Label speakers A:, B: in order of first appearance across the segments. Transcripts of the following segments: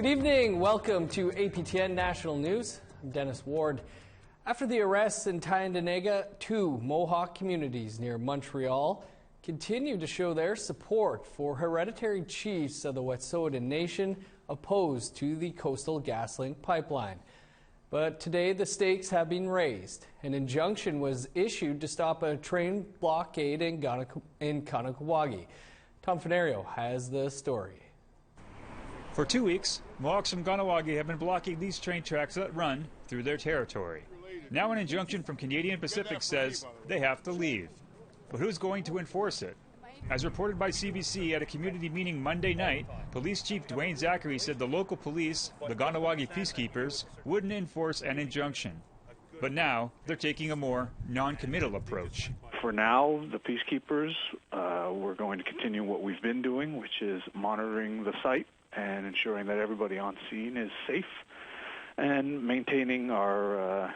A: Good evening. Welcome to APTN National News. I'm Dennis Ward. After the arrests in Tydendinaga, 2 Mohawk communities near Montreal continue to show their support for hereditary chiefs of the Wet'suwet'en Nation opposed to the Coastal GasLink pipeline. But today the stakes have been raised. An injunction was issued to stop a train blockade in Kahnawake. Tom Fenario has the story.
B: For 2 weeks, Mohawks from Kahnawake have been blocking these train tracks that run through their territory. Now an injunction from Canadian Pacific says they have to leave. But who's going to enforce it? As reported by CBC at a community meeting Monday night, Police Chief Dwayne Zachary said the local police, the Kahnawake peacekeepers, wouldn't enforce an injunction. But now they're taking a more non-committal approach.
C: For now, the peacekeepers, we're going to continue what we've been doing, which is monitoring the site and ensuring that everybody on scene is safe and maintaining our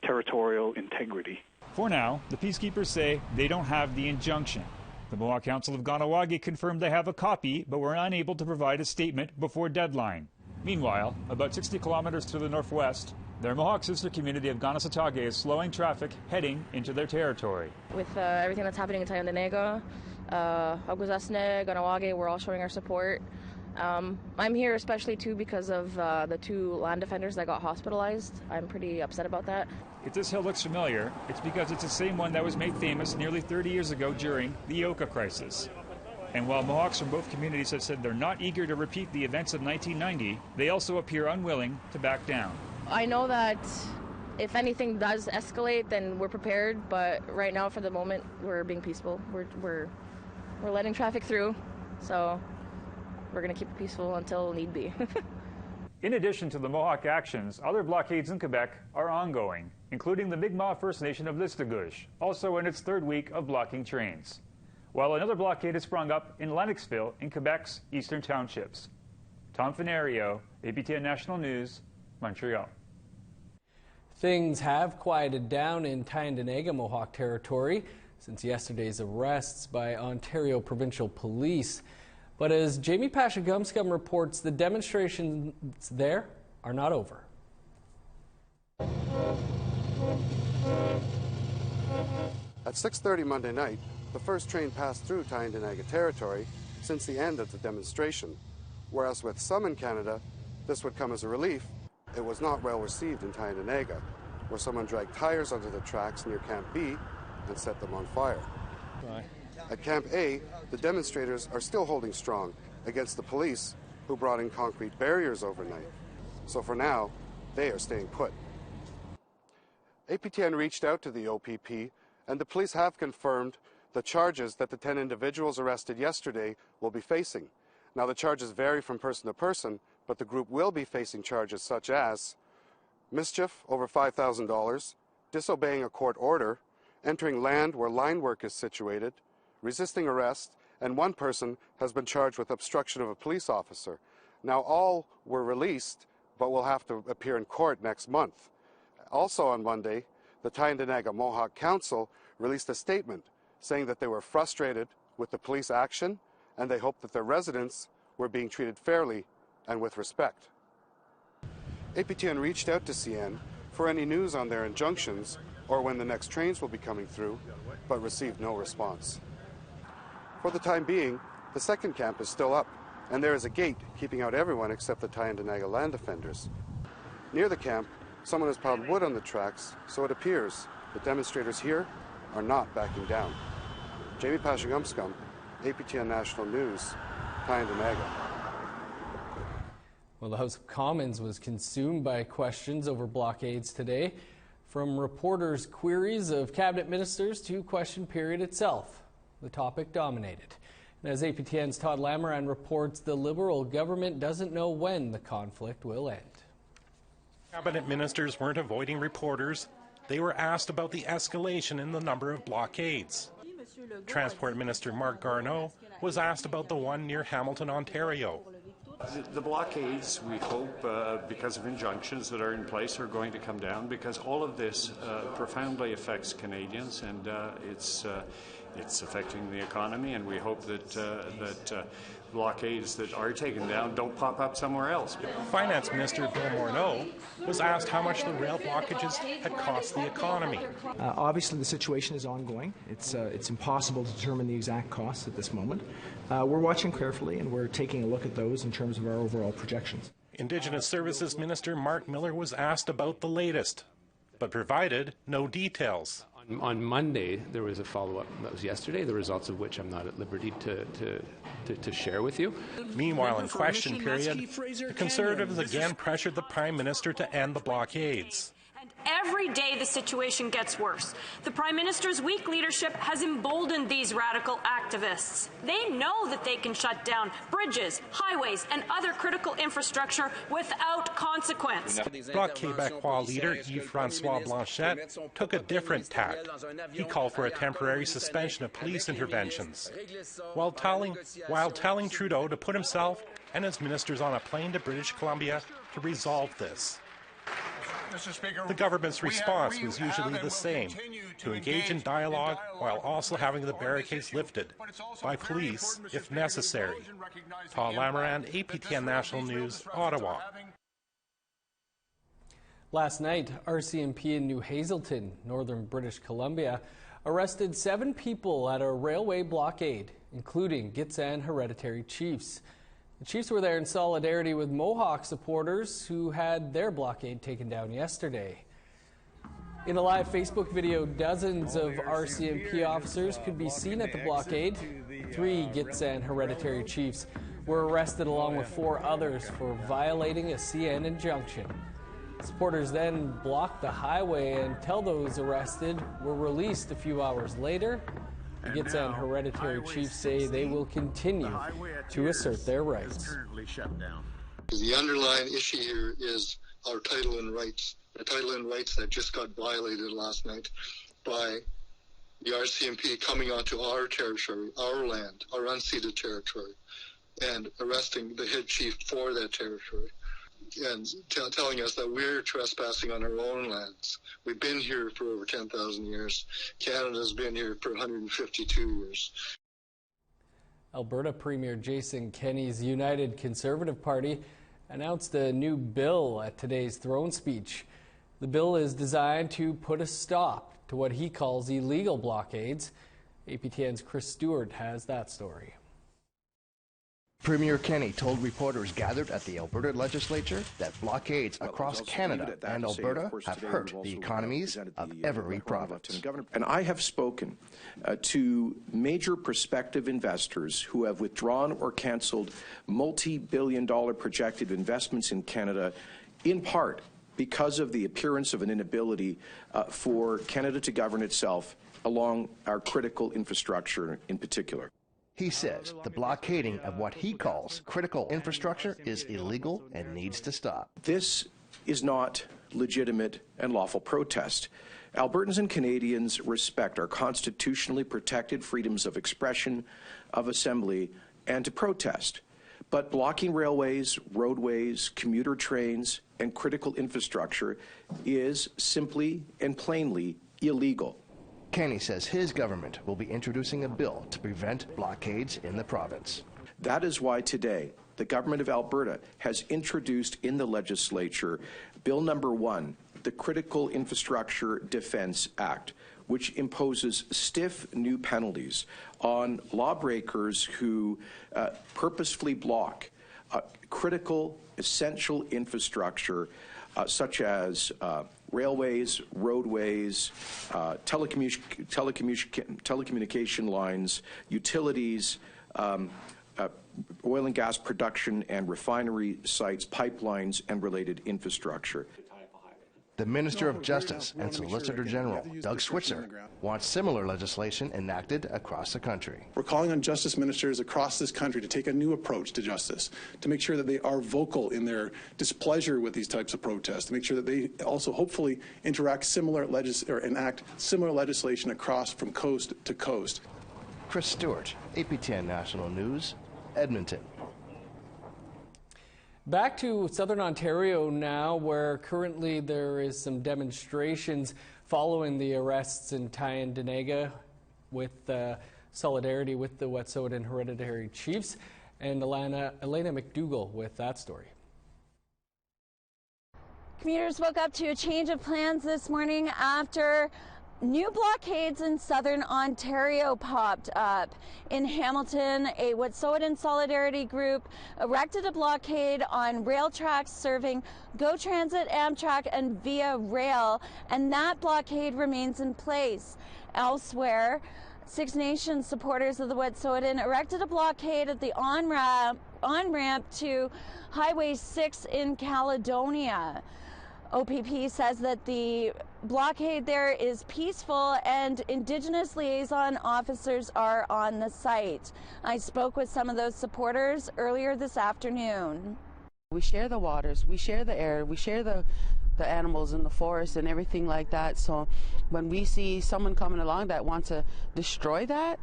C: territorial integrity.
B: For now, the peacekeepers say they don't have the injunction. The Mohawk Council of Kahnawake confirmed they have a copy, but were unable to provide a statement before deadline. Meanwhile, about 60 kilometers to the northwest, their Mohawk sister community of Kahnawake is slowing traffic heading into their territory.
D: With everything that's happening in Tydendinaga, Aguzasne, Kahnawake, we're all showing our support. I'm here especially too because of the 2 land defenders that got hospitalized. I'm pretty upset about that.
B: If this hill looks familiar, it's because it's the same one that was made famous nearly 30 years ago during the Oka crisis. And while Mohawks from both communities have said they're not eager to repeat the events of 1990, they also appear unwilling to back down.
D: I know that if anything does escalate, then we're prepared, but right now for the moment we're being peaceful. We're letting traffic through, so we're going to keep it peaceful until need be.
B: In addition to the Mohawk actions, other blockades in Quebec are ongoing, including the Mi'kmaq First Nation of Listagouche, also in its 3rd week of blocking trains. While another blockade has sprung up in Lennoxville in Quebec's eastern townships. Tom Fenario, APTN National News, Montreal.
A: Things have quieted down in Tydendinaga Mohawk territory since yesterday's arrests by Ontario Provincial Police. But as Jamie Pashagumscum reports, the demonstrations there are not over.
E: At 6:30 Monday night, the first train passed through Tydendinaga territory since the end of the demonstration. Whereas with some in Canada, this would come as a relief, it was not well received in Tydendinaga, where someone dragged tires onto the tracks near Camp B and set them on fire. At Camp A, the demonstrators are still holding strong against the police who brought in concrete barriers overnight. So for now, they are staying put. APTN reached out to the OPP, and the police have confirmed the charges that the 10 individuals arrested yesterday will be facing. Now, the charges vary from person to person, but the group will be facing charges such as mischief over $5,000, disobeying a court order, entering land where line work is situated, resisting arrest, and 1 person has been charged with obstruction of a police officer. Now, all were released, but will have to appear in court next month. Also on Monday, the Tydendinaga Mohawk Council released a statement saying that they were frustrated with the police action and they hoped that their residents were being treated fairly and with respect. APTN reached out to CN for any news on their injunctions or when the next trains will be coming through, but received no response. For the time being, the second camp is still up, and there is a gate keeping out everyone except the Tydendinaga land defenders. Near the camp, someone has piled wood on the tracks, so it appears the demonstrators here are not backing down. Jamie Pashagumscum, APTN National News, Tydendinaga.
A: Well, the House of Commons was consumed by questions over blockades today, from reporters' queries of cabinet ministers to question period itself. The topic dominated. And as APTN's Todd Lamoran reports, the Liberal government doesn't know when the conflict will end.
F: Cabinet ministers weren't avoiding reporters. They were asked about the escalation in the number of blockades. Transport Minister Mark Garneau was asked about the one near Hamilton, Ontario.
G: The blockades, we hope, because of injunctions that are in place, are going to come down because all of this profoundly affects Canadians, and It's affecting the economy, and we hope that blockades that are taken down don't pop up somewhere else.
F: Finance Minister Bill Morneau was asked how much the rail blockages had cost the economy.
H: Obviously, the situation is ongoing. It's impossible to determine the exact costs at this moment. We're watching carefully, and we're taking a look at those in terms of our overall projections.
F: Indigenous Services Minister Mark Miller was asked about the latest, but provided no details.
I: On Monday, there was a follow-up. That was yesterday, the results of which I'm not at liberty to share with you.
F: Meanwhile, in question period, the Conservatives again pressured the Prime Minister to end the blockades.
J: Every day the situation gets worse. The Prime Minister's weak leadership has emboldened these radical activists. They know that they can shut down bridges, highways, and other critical infrastructure without consequence.
F: Bloc Québécois leader Yves-François Blanchet took a different tack. He called for a temporary suspension of police interventions, while telling Trudeau to put himself and his ministers on a plane to British Columbia to resolve this.
K: Mr. Speaker,
F: the government's response was usually the same, to engage in dialogue while also having the barricades lifted by police if necessary. Todd Lamoran, APTN National News, Ottawa.
A: Last night, RCMP in New Hazelton, northern British Columbia, arrested 7 people at a railway blockade, including Gitxsan hereditary chiefs. The chiefs were there in solidarity with Mohawk supporters who had their blockade taken down yesterday. In a live Facebook video, dozens of RCMP officers could be seen at the blockade. 3 Gitxsan hereditary chiefs were arrested along with 4 others for violating a CN injunction. Supporters then blocked the highway until those arrested were released a few hours later. The Gitxsan hereditary chiefs say they will continue to assert their rights.
L: The underlying issue here is our title and rights. The title and rights that just got violated last night by the RCMP coming onto our territory, our land, our unceded territory, and arresting the head chief for that territory, and telling us that we're trespassing on our own lands. We've been here for over 10,000 years. Canada's been here for 152 years.
A: Alberta Premier Jason Kenney's United Conservative Party announced a new bill at today's throne speech. The bill is designed to put a stop to what he calls illegal blockades. APTN's Chris Stewart has that story.
M: Premier Kenney told reporters gathered at the Alberta legislature that blockades across Canada and Alberta have hurt the economies of every province.
N: And I have spoken to major prospective investors who have withdrawn or cancelled multi-billion-dollar projected investments in Canada, in part because of the appearance of an inability for Canada to govern itself along our critical infrastructure in particular.
M: He says the blockading of what he calls critical infrastructure is illegal and needs to stop.
N: This is not legitimate and lawful protest. Albertans and Canadians respect our constitutionally protected freedoms of expression, of assembly, and to protest. But blocking railways, roadways, commuter trains, and critical infrastructure is simply and plainly illegal.
M: Kenney says his government will be introducing a bill to prevent blockades in the province.
N: That is why today the government of Alberta has introduced in the legislature Bill number 1, the Critical Infrastructure Defence Act, which imposes stiff new penalties on lawbreakers who purposefully block critical, essential infrastructure such as railways, roadways, telecommunication lines, utilities, oil and gas production and refinery sites, pipelines, and related infrastructure.
M: The Minister of Justice and Solicitor General, Doug Switzer, wants similar legislation enacted across the country.
O: We're calling on justice ministers across this country to take a new approach to justice, to make sure that they are vocal in their displeasure with these types of protests, to make sure that they also hopefully enact similar legislation across from coast to coast.
M: Chris Stewart, APTN National News, Edmonton.
A: Back to southern Ontario now, where currently there is some demonstrations following the arrests in Tydendinaga with solidarity with the Wet'suwet'en Hereditary Chiefs. And Elena McDougall with that story.
P: Commuters woke up to a change of plans this morning after new blockades in southern Ontario popped up. In Hamilton, a Wet'suwet'en solidarity group erected a blockade on rail tracks serving GO Transit, Amtrak, and Via Rail, and that blockade remains in place. Elsewhere, Six Nations supporters of the Wet'suwet'en erected a blockade at the on-ramp to Highway 6 in Caledonia. OPP says that the blockade there is peaceful and Indigenous liaison officers are on the site. I spoke with some of those supporters earlier this afternoon.
Q: We share the waters, we share the air, we share the animals in the forest and everything like that. So when we see someone coming along that wants to destroy that,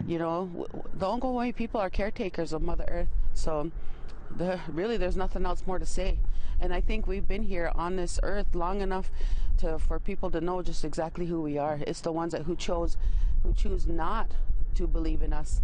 Q: you know, the Ongolwai people are caretakers of Mother Earth. So really there's nothing else more to say. And I think we've been here on this earth long enough for people to know just exactly who we are. It's the ones who choose not to believe in us.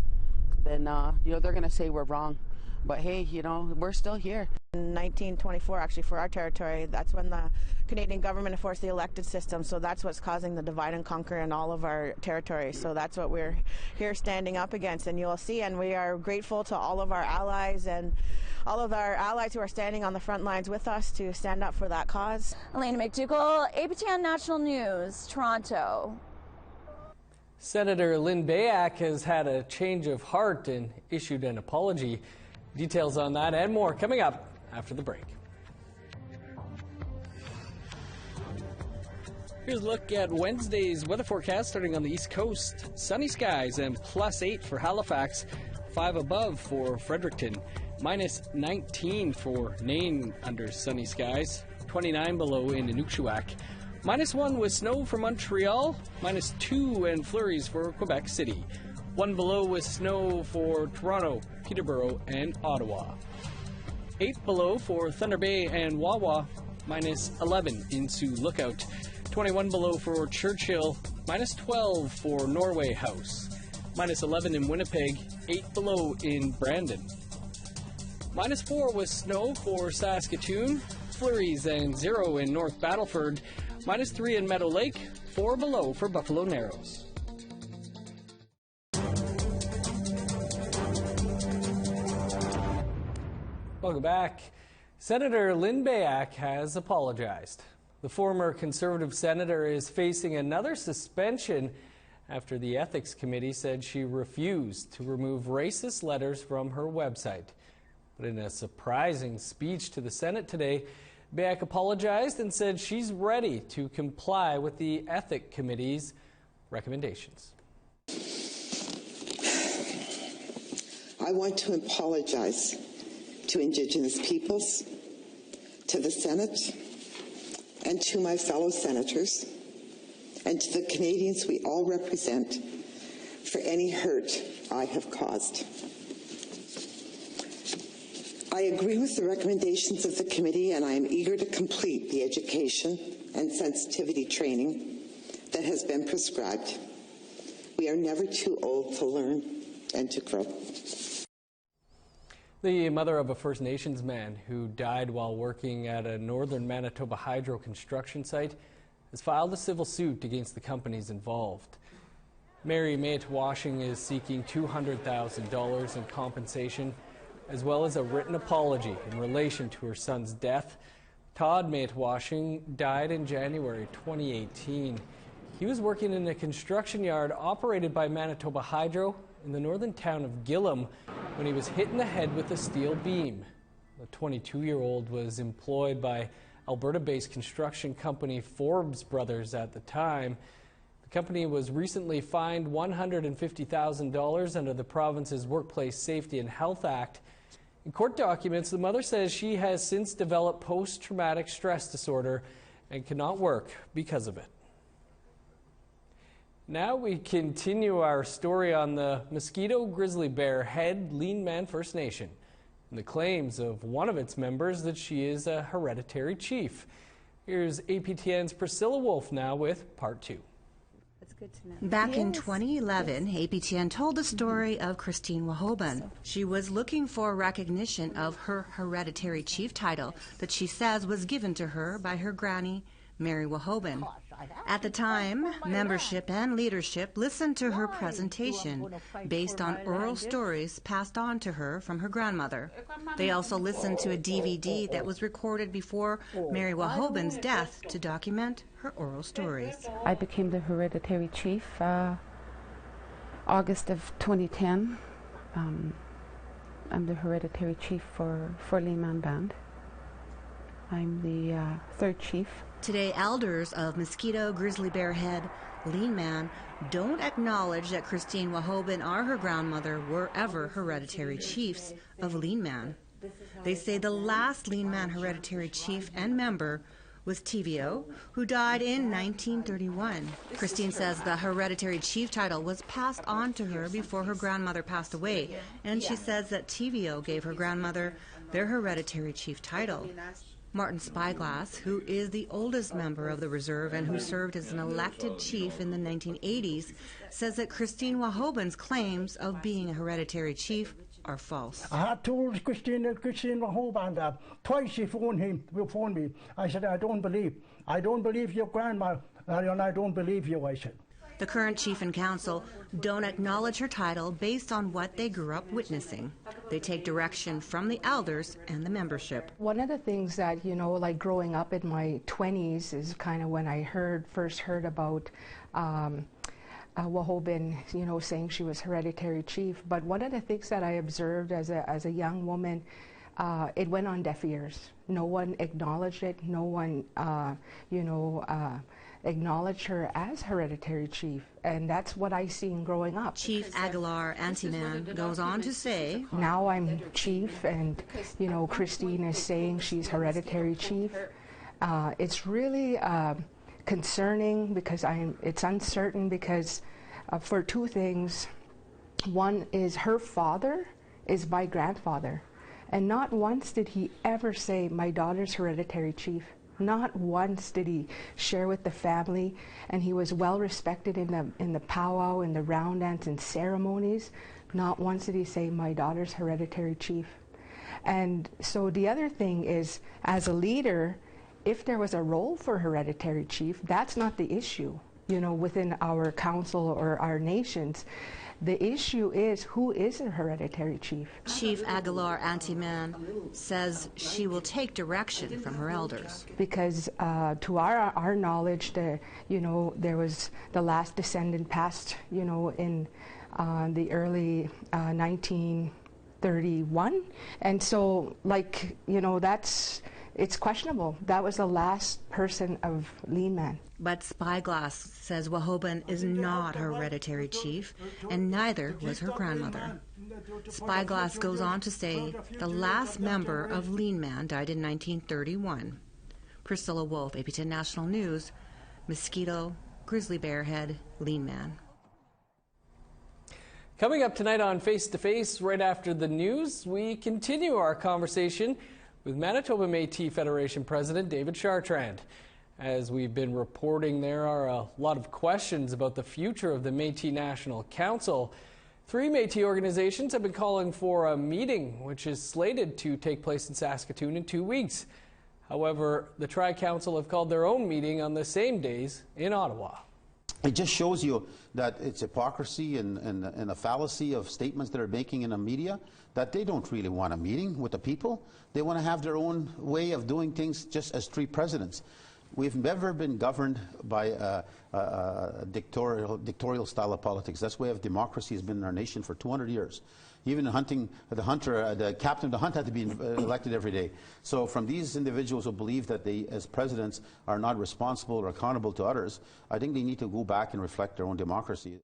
Q: Then you know, they're going to say we're wrong. But hey, you know, we're still here.
R: In 1924, actually, for our territory, that's when the Canadian government enforced the elected system. So that's what's causing the divide and conquer in all of our territories. So that's what we're here standing up against. And you'll see, and we are grateful to all of our allies and all of our allies who are standing on the front lines with us to stand up for that cause.
P: Elena McDougall, APTN National News, Toronto.
A: Senator Lynn Beyak has had a change of heart and issued an apology. Details on that and more coming up after the break. Here's a look at Wednesday's weather forecast starting on the East Coast. Sunny skies and +8 for Halifax, 5 above for Fredericton, -19 for Nain under sunny skies, 29 below in Inukjuak, -1 with snow for Montreal, -2 and flurries for Quebec City. 1 below with snow for Toronto, Peterborough, and Ottawa. 8 below for Thunder Bay and Wawa, -11 in Sioux Lookout. 21 below for Churchill, -12 for Norway House. -11 in Winnipeg, 8 below in Brandon. -4 with snow for Saskatoon, flurries and 0 in North Battleford. -3 in Meadow Lake, 4 below for Buffalo Narrows. Welcome back. Senator Lynn Beyak has apologized. The former Conservative senator is facing another suspension after the Ethics Committee said she refused to remove racist letters from her website. But in a surprising speech to the Senate today, Beyak apologized and said she's ready to comply with the Ethics Committee's recommendations.
S: I want to apologize to Indigenous peoples, to the Senate, and to my fellow senators, and to the Canadians we all represent for any hurt I have caused. I agree with the recommendations of the committee, and I am eager to complete the education and sensitivity training that has been prescribed. We are never too old to learn and to grow.
A: The mother of a First Nations man who died while working at a northern Manitoba hydro construction site has filed a civil suit against the companies involved. Mary Mayet-Washing is seeking $200,000 in compensation, as well as a written apology in relation to her son's death. Todd Mayet-Washing died in January 2018. He was working in a construction yard operated by Manitoba Hydro in the northern town of Gillam when he was hit in the head with a steel beam. The 22-year-old was employed by Alberta-based construction company Forbes Brothers at the time. The company was recently fined $150,000 under the province's Workplace Safety and Health Act. In court documents, the mother says she has since developed post-traumatic stress disorder and cannot work because of it. Now we continue our story on the Mosquito Grizzly Bear head Lean Man First Nation and the claims of one of its members that she is a hereditary chief. Here's APTN's Priscilla Wolf now with part 2.
T: That's good to know.
U: Back in 2011, APTN told the story of Christine Wahobin. She was looking for recognition of her hereditary chief title that she says was given to her by her granny, Mary Wahobin. At the time, membership and leadership listened to her presentation based on oral stories passed on to her from her grandmother. They also listened to a DVD that was recorded before Mary Wahobin's death to document her oral stories.
Q: I became the hereditary chief August of 2010. I'm the hereditary chief for Lean Man Band. I'm the third chief.
U: Today, elders of Mosquito, Grizzly Bear Head, Lean Man don't acknowledge that Christine Wahobin or her grandmother were ever hereditary chiefs of Lean Man. They say the last Lean Man hereditary chief and member was Tivio, who died in 1931. Christine says the hereditary chief title was passed on to her before her grandmother passed away, and she says that Tivio gave her grandmother their hereditary chief title. Martin Spyglass, who is the oldest member of the reserve and who served as an elected chief in the 1980s, says that Christine Wahobin's claims of being a hereditary chief are false.
V: I had told Christine Wahobin that twice she phoned me. I said, I don't believe your grandma, and I don't believe you, I said.
U: The current chief and council don't acknowledge her title based on what they grew up witnessing. They take direction from the elders and the membership.
W: One of the things that, like growing up in my 20s is kind of when I first heard about Wahobin, saying she was hereditary chief. But one of the things that I observed as a young woman, it went on deaf ears. No one acknowledged it. No one, acknowledge her as hereditary chief, and that's what I seen growing up.
U: Chief Aguilar Antiman goes on to say,
W: now I'm chief, and Christine is saying she's hereditary chief. It's really concerning because it's uncertain because for two things. One is her father is my grandfather, and not once did he ever say my daughter's hereditary chief. Not once did he share with the family, and he was well respected in the powwow, in the round dance and ceremonies. Not once did he say, my daughter's hereditary chief. And so the other thing is, as a leader, if there was a role for hereditary chief, that's not the issue, within our council or our nations. The issue is, who is a hereditary chief?
U: Chief Aguilar Antiman says she will take direction from her elders.
W: Because to our knowledge, there was the last descendant passed, in the early 1931. And so, it's questionable. That was the last person of Lean Man.
U: But Spyglass says Wahobin is not a hereditary chief, and neither was her grandmother. Spyglass goes on to say the last member of Lean Man died in 1931. Priscilla Wolf, APTN National News, Mosquito, Grizzly Bear Head, Lean Man.
A: Coming up tonight on Face to Face, right after the news, we continue our conversation with Manitoba Métis Federation President David Chartrand. As we've been reporting, there are a lot of questions about the future of the Métis National Council. 3 Métis organizations have been calling for a meeting, which is slated to take place in Saskatoon in 2 weeks. However, the Tri-Council have called their own meeting on the same days in Ottawa.
X: It just shows you that it's hypocrisy and a fallacy of statements that are making in the media, that they don't really want a meeting with the people. They want to have their own way of doing things, just as 3 presidents. We've never been governed by a dictatorial style of politics. That's the way of democracy has been in our nation for 200 years. Even the captain of the hunt had to be elected every day. So from these individuals who believe that they, as presidents, are not responsible or accountable to others, I think they need to go back and reflect their own democracy.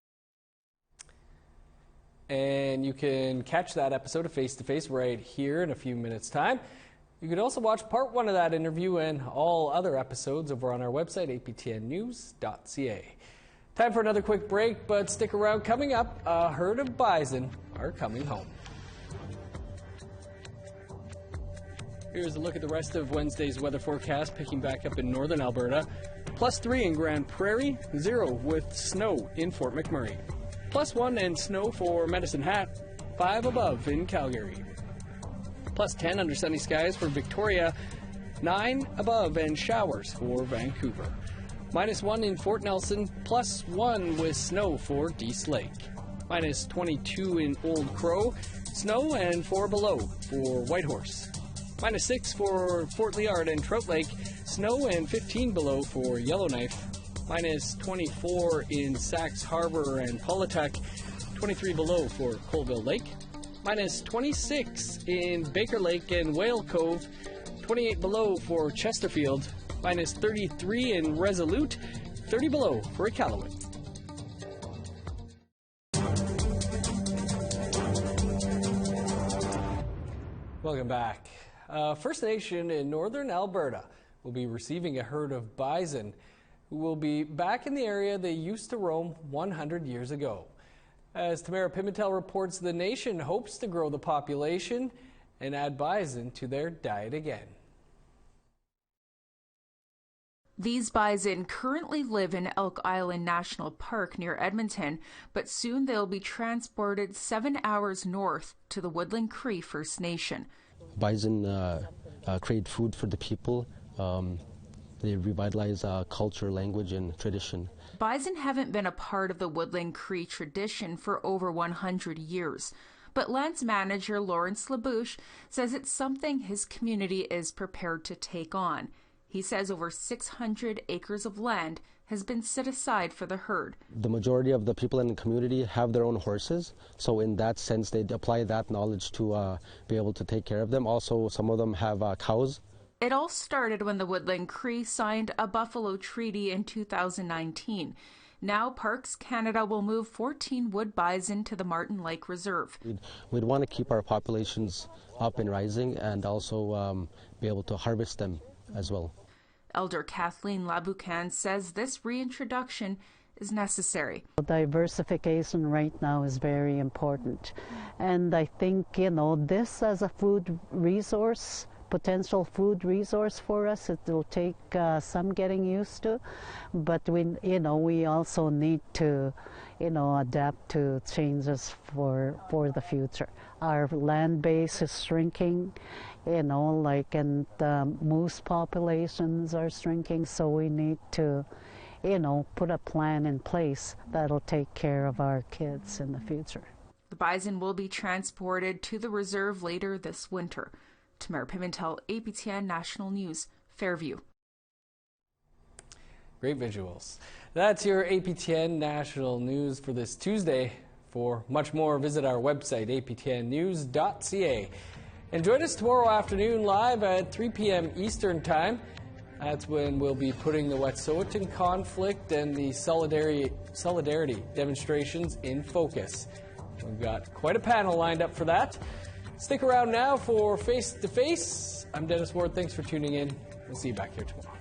A: And you can catch that episode of Face to Face right here in a few minutes' time. You can also watch part 1 of that interview and all other episodes over on our website, aptnnews.ca. Time for another quick break, but stick around. Coming up, a herd of bison are coming home. Here's a look at the rest of Wednesday's weather forecast, picking back up in northern Alberta. +3 in Grand Prairie, 0 with snow in Fort McMurray. +1 and snow for Medicine Hat, 5 above in Calgary. +10 under sunny skies for Victoria, 9 above and showers for Vancouver. -1 in Fort Nelson, +1 with snow for Dease Lake. -22 in Old Crow, snow and 4 below for Whitehorse. -6 for Fort Liard and Trout Lake, snow and 15 below for Yellowknife. -24 in Sax Harbor and Paulatuck, 23 below for Colville Lake. -26 in Baker Lake and Whale Cove, 28 below for Chesterfield. -33 in Resolute, 30 below for Iqaluit. Welcome back. First Nation in northern Alberta will be receiving a herd of bison who will be back in the area they used to roam 100 years ago. As Tamara Pimentel reports, the nation hopes to grow the population and add bison to their diet again.
B: These bison currently live in Elk Island National Park near Edmonton, but soon they'll be transported 7 hours north to the Woodland Cree First Nation.
C: Bison create food for the people. They revitalize culture, language, and tradition.
B: Bison haven't been a part of the Woodland Cree tradition for over 100 years, but lands manager Lawrence LaBouche says it's something his community is prepared to take on. He says over 600 acres of land has been set aside for the herd.
C: The majority of the people in the community have their own horses, so in that sense they apply that knowledge to be able to take care of them. Also, some of them have cows.
B: It all started when the Woodland Cree signed a buffalo treaty in 2019. Now Parks Canada will move 14 wood bison to the Martin Lake Reserve.
C: We'd want to keep our populations up and rising and also be able to harvest them as well.
B: Elder Kathleen Laboucan says this reintroduction is necessary.
D: Diversification right now is very important, and I think this as a food resource, potential food resource for us, it will take some getting used to, but we also need to adapt to changes for the future. Our land base is shrinking, and moose populations are shrinking, so we need to put a plan in place that'll take care of our kids in the future.
B: The bison will be transported to the reserve later this winter. Tamara Pimentel, APTN National News, Fairview.
A: Great visuals. That's your APTN National News for this Tuesday. For much more, visit our website, aptnnews.ca. And join us tomorrow afternoon live at 3 p.m. Eastern Time. That's when we'll be putting the Wet'suwet'en conflict and the solidarity demonstrations in focus. We've got quite a panel lined up for that. Stick around now for Face to Face. I'm Dennis Ward. Thanks for tuning in. We'll see you back here tomorrow.